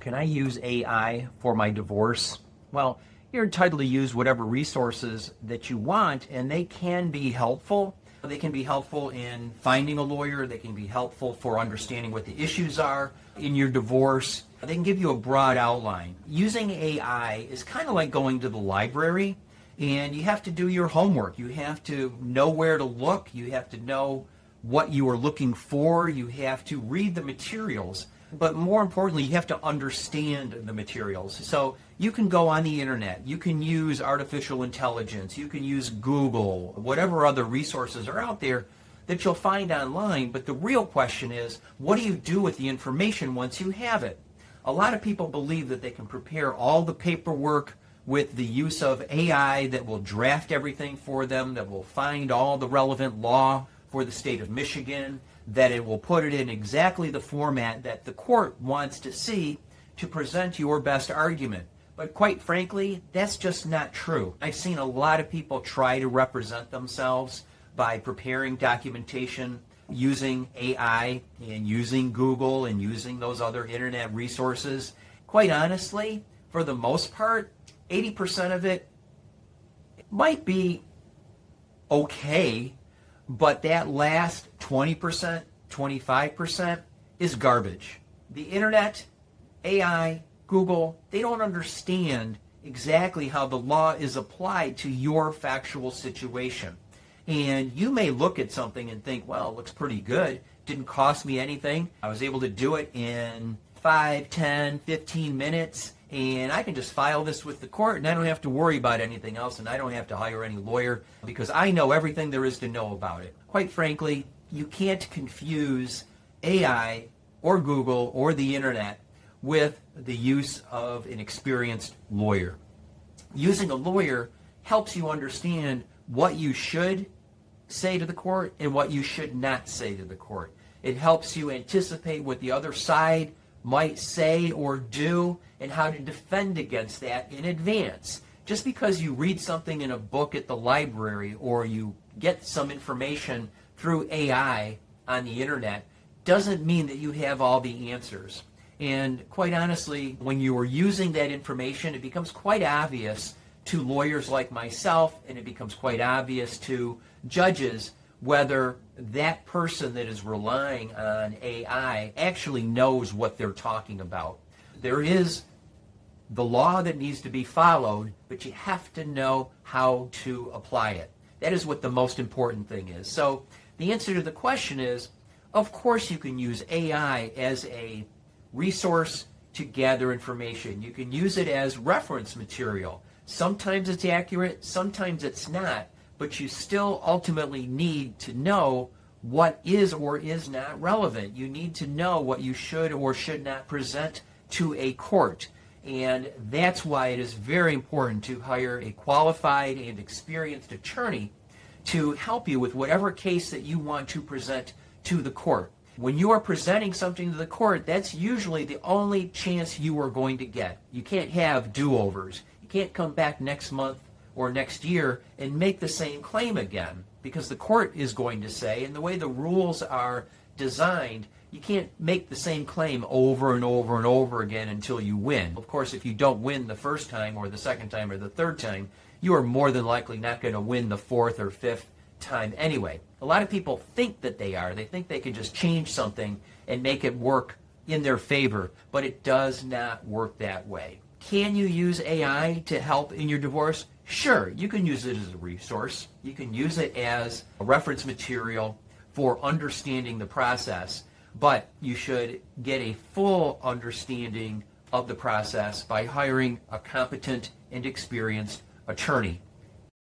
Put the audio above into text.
Can I use AI for my divorce? Well, you're entitled to use whatever resources that you want, and they can be helpful. They can be helpful in finding a lawyer. They can be helpful for understanding what the issues are in your divorce. They can give you a broad outline. Using AI is kind of like going to the library, and you have to do your homework. You have to know where to look. You have to know what you are looking for. You have to read the materials. But more importantly, you have to understand the materials. So you can go on the internet, you can use artificial intelligence, you can use Google, whatever other resources are out there that you'll find online. But the real question is, what do you do with the information once you have it? A lot of people believe that they can prepare all the paperwork with the use of AI that will draft everything for them, that will find all the relevant law for the state of Michigan, that it will put it in exactly the format that the court wants to see to present your best argument. But quite frankly, that's just not true. I've seen a lot of people try to represent themselves by preparing documentation using AI and using Google and using those other internet resources. Quite honestly, for the most part, 80% of it might be okay, but that last 20%, 25% is garbage. The internet, AI, Google, they don't understand exactly how the law is applied to your factual situation. And you may look at something and think, well, it looks pretty good. Didn't cost me anything. I was able to do it in 5, 10, 15 minutes. And I can just file this with the court, and I don't have to worry about anything else, and I don't have to hire any lawyer because I know everything there is to know about it. Quite frankly, you can't confuse AI or Google or the internet with the use of an experienced lawyer. Using a lawyer helps you understand what you should say to the court and what you should not say to the court. It helps you anticipate what the other side might say or do and how to defend against that in advance. Just because you read something in a book at the library or you get some information through AI on the internet doesn't mean that you have all the answers. And quite honestly, when you are using that information, it becomes quite obvious to lawyers like myself, and it becomes quite obvious to judges whether that person that is relying on AI actually knows what they're talking about. There is the law that needs to be followed, but you have to know how to apply it. That is what the most important thing is. So the answer to the question is, of course you can use AI as a resource to gather information. You can use it as reference material. Sometimes it's accurate, sometimes it's not, but you still ultimately need to know what is or is not relevant. You need to know what you should or should not present to a court. And that's why it is very important to hire a qualified and experienced attorney to help you with whatever case that you want to present to the court. When you are presenting something to the court, that's usually the only chance you are going to get. You can't have do-overs. You can't come back next month or next year and make the same claim again, because the court is going to say, and the way the rules are designed, you can't make the same claim over and over and over again until you win. Of course, if you don't win the first time or the second time or the third time, you are more than likely not going to win the fourth or fifth time anyway. A lot of people think that they are. They think they can just change something and make it work in their favor, but it does not work that way. Can you use AI to help in your divorce? Sure, you can use it as a resource. You can use it as a reference material for understanding the process, but you should get a full understanding of the process by hiring a competent and experienced attorney.